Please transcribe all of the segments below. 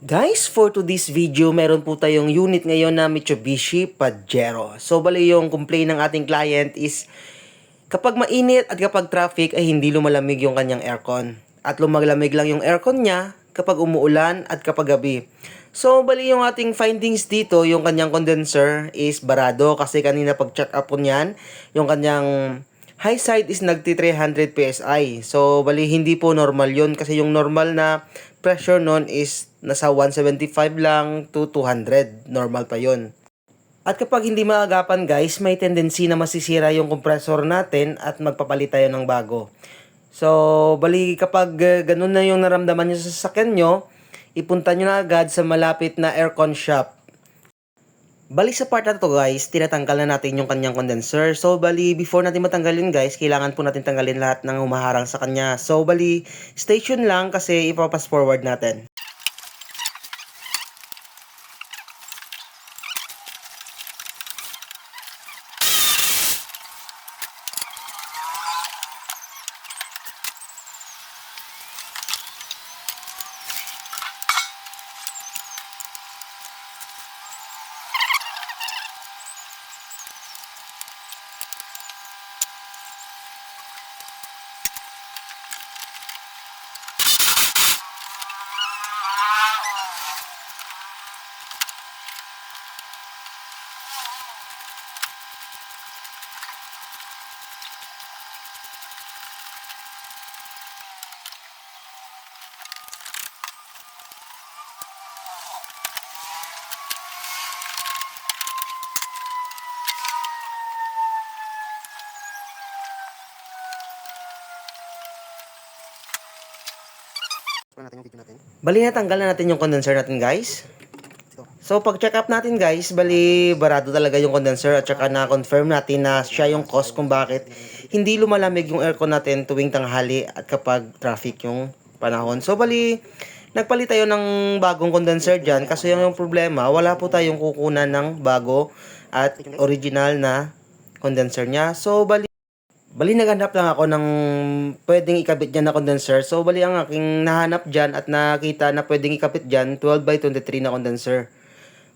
Guys, for today's video, meron po tayong unit ngayon na Mitsubishi Pajero. So, bali yung complaint ng ating client is kapag mainit at kapag traffic ay hindi lumalamig yung kanyang aircon. At lumalamig lang yung aircon niya kapag umuulan at kapag gabi. So, bali yung ating findings dito, yung kanyang condenser is barado kasi kanina pag-check up po niyan, yung kanyang high side is nagti 300 PSI. So, bali hindi po normal yun kasi yung normal na pressure nun is nasa 175 lang to 200. Normal pa yun. At kapag hindi maagapan guys, may tendency na masisira yung compressor natin at magpapalit tayo ng bago. So, bali kapag ganun na yung naramdaman nyo sa sasakyan nyo, ipunta nyo na agad sa malapit na aircon shop. Bali sa part na to guys, tinatanggal na natin yung kanyang condenser. So, bali before natin matanggalin guys, kailangan po natin tanggalin lahat ng humaharang sa kanya. So, bali station lang kasi ipapas forward natin. Bali natanggal na natin yung condenser natin guys. So pag check up natin guys, bali barado talaga yung condenser at saka na-confirm natin na siya yung cause kung bakit hindi lumalamig yung aircon natin tuwing tanghali at kapag traffic yung panahon. So bali nagpalit tayo ng bagong condenser dyan kasi yung problema, wala po tayong kukunan ng bago at original na condenser niya. So bali naghanap lang ako ng pwedeng ikabit dyan na condenser. So bali ang aking nahanap dyan at nakita na pwedeng ikabit dyan 12x23 na condenser.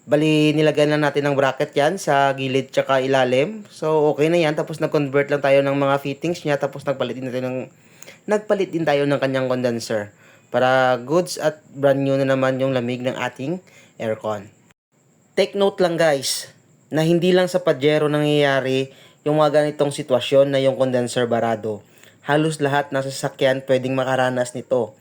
Bali nilagyan lang natin ng bracket yan sa gilid tsaka ilalim. So okay na yan. Tapos nag-convert lang tayo ng mga fittings niya. Tapos nagpalit din tayo ng kanyang condenser. Para goods at brand new na naman yung lamig ng ating aircon. Take note lang guys, na hindi lang sa Pajero nangyayari yung mga ganitong sitwasyon na yung condenser barado. Halos lahat ng sasakyan pwedeng makaranas nito.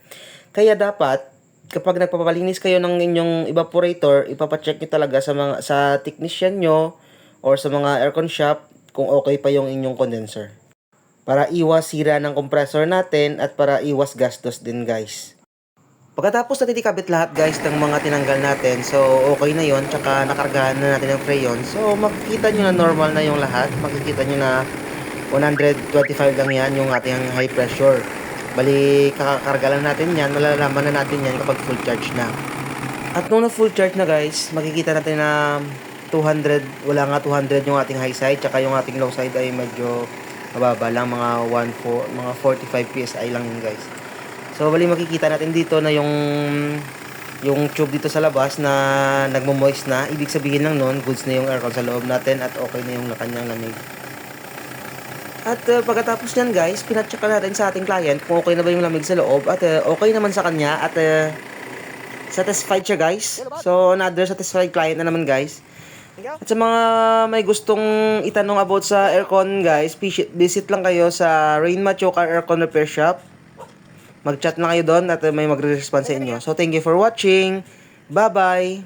Kaya dapat, kapag nagpapalinis kayo ng inyong evaporator, ipapacheck nyo talaga sa technician nyo or sa mga aircon shop kung okay pa yung inyong condenser. Para iwas sira ng compressor natin at para iwas gastos din guys. Pagkatapos natin ikabit lahat guys ng mga tinanggal natin, so okay na yon, tsaka nakargahan na natin ng freon. So makikita nyo na normal na yung lahat, makikita nyo na 125 lang yan yung ating high pressure. Bali kakakarga lang natin yan, malalaman na natin yan kapag full charge na. At nung na full charge na guys, makikita natin na 200, wala nga 200 yung ating high side, tsaka yung ating low side ay medyo mababa lang, mga 45 PSI lang yun guys. So, bali makikita natin dito na yung tube dito sa labas na nagmo-moist na. Ibig sabihin lang nun, goods na yung aircon sa loob natin at okay na yung kanyang lamig. At pagkatapos nyan guys, pinacheck natin sa ating client kung okay na ba yung lamig sa loob at okay naman sa kanya at satisfied siya guys. So, another satisfied client na naman guys. At sa mga may gustong itanong about sa aircon guys, visit lang kayo sa Rain Machoka Aircon Repair Shop. Mag-chat na kayo doon at may magre-respond sa inyo. So, thank you for watching. Bye-bye!